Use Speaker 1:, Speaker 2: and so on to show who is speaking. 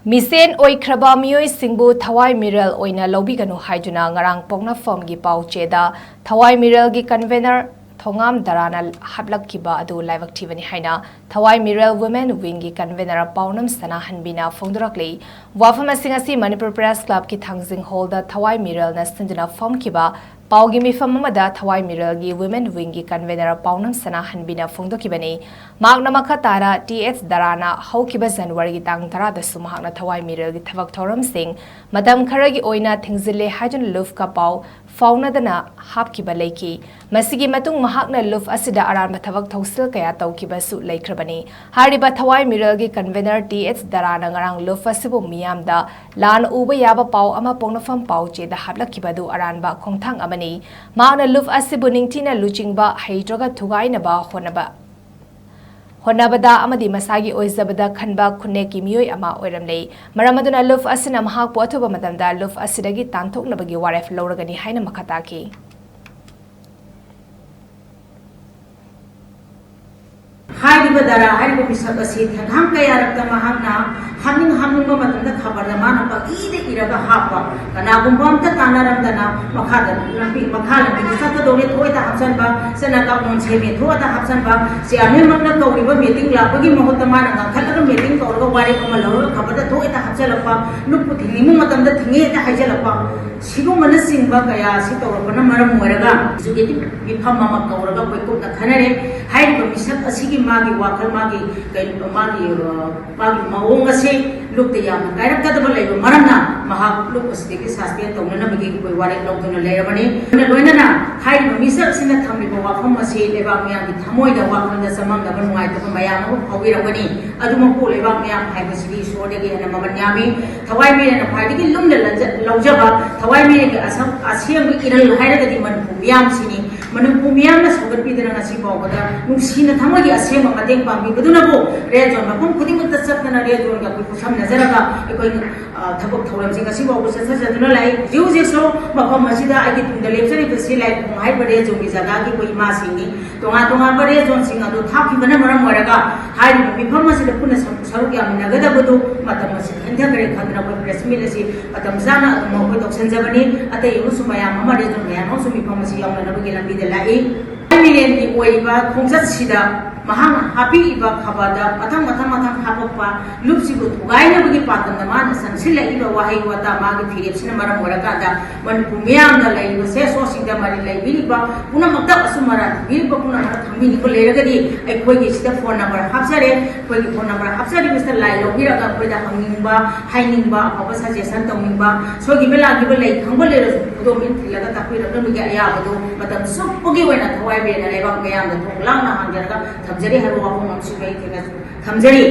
Speaker 1: Meechen Oikharaba Meeoi Singbu Thawai Meerel Oina Loubiganu Haiduna Ngarang Poknapham gi Paoche da Thawai Meerel gi CONVENOR THONGAM DARA HAPLAKHIBA adu LAIBAK THIBANI HAINA Thawai Meerel Women Wing gi CONVENOR PAONAM SANAHANBI na PHONDORAKLI wafam asingasi Manipur Press Club ki Thangjing Hall da Thawai Meerel na sinduna famkiba Paugi mifam amada Thawai Meerel gi Women Wing gi CONVENOR PAONAM SANAHANBI na phongdokibani magna makhatara TH DARA na haukiba January gi tang tara da sumahna Thawai Meerel gi thabak thoram sing madam khara gi oina thingzile hajun luf ka pau fauna dana hapkiba leiki masigi matung mahakna luf asida aran thabak thausil kaya taukiba su leikrabani hariba Thawai Meerel gi CONVENOR TH DARA na ngarang luf asibu miyam da lan uba yaba pau ama Poknapham Paoche da haplakiba du aran ba khongthang Maana luf asibu ningtina luchingba haidraga thugainaba honabada amadi masagi oizabada khanba khuneki mioi ama oiramlei maramaduna luf asina mahak po athuba matamda luf asidagi tanthoknabagi waref loragani haina makhataki
Speaker 2: Haiduna Dara Haiduna Misak Asid Thang Kaya Rakta Mahana Haning Haning Mamatanda Kabarlamana Ide Iraga Hapa Kana Gumbam Tanaram Dana Makada Makala Saka Dole Toita Hapsanba Senaka Mon Semi Toata Hapsanba Si Amemana Kauriba meeting Lapagi Mohotamana Kala meeting Kaura Wari Kamala Kabada Toita Hapsalapa Luputi Matanda Tinga Hajalapa Sigo Manasimba Kaya Sito Panamaram Muraga Zugiti Pamama Kauraga Pekota Kanare Haiduna Misak Asigi Magi wakal magi maung ase lukte yam kairap kadaba leiba maramna mahak luk asdeki sastia tongna bagi koi wari lokdona leirabani loina na Haiduna misak sina thambi ba wafam ase leba miyam gi thamoi da wakal da samam da banwai ta mayam ko hawirabani aduma ko leba miyam haiba sidi sodegi ana mamanyami Thawai Meerel na phadigi lumda laujaba Thawai Meerel gi asam asiam gi iral hairaga di manipur miyam sini manipur miyam na sogat pidana ngasi bawada nungsina thamoi gi asem mateng pambi budunabo rezon mapum khuding mutta sakna rezon ga kusam nazaraga ekoi thabak thoram singa si babu sa saduna lai jiu jeso mapam masida agi tunda lepsari basi lai hai bade jo gi jaga gi koi ma singi tonga bade zon singa do thaki bana maram waraga hai bifam masida puna saruk ya nagada budu matam masida henda kare khadna ko press mill si matam zana mo ko doksan jabani ate yusu maya mama rezon maya no su bifam masida yauna nabagi lambi de lai Meerel ni oiba khongjat sida mahang happy iba khabada matang hapokpa lupsibu thugaina bagi patam man sansila iba wahai wata magi phirepsina maram waraka da manipur miyam da lai se so singda mari lai biliba puna makta asumara biliba puna mara thambi ni ko leragadi ai koi gi sida phone number hapsare koi gi phone number hapsare mr lai lobira ga koi da hangingba hainingba aba suggestion tongingba so gi bela gi lai khangba lera do min thilaga takui rakna mi ga ya bado matam suppugi waina Thawai Meerel na lebak miyam da thonglang na hangjaraga Thamjari haru wapum amsi bai thega Thamjari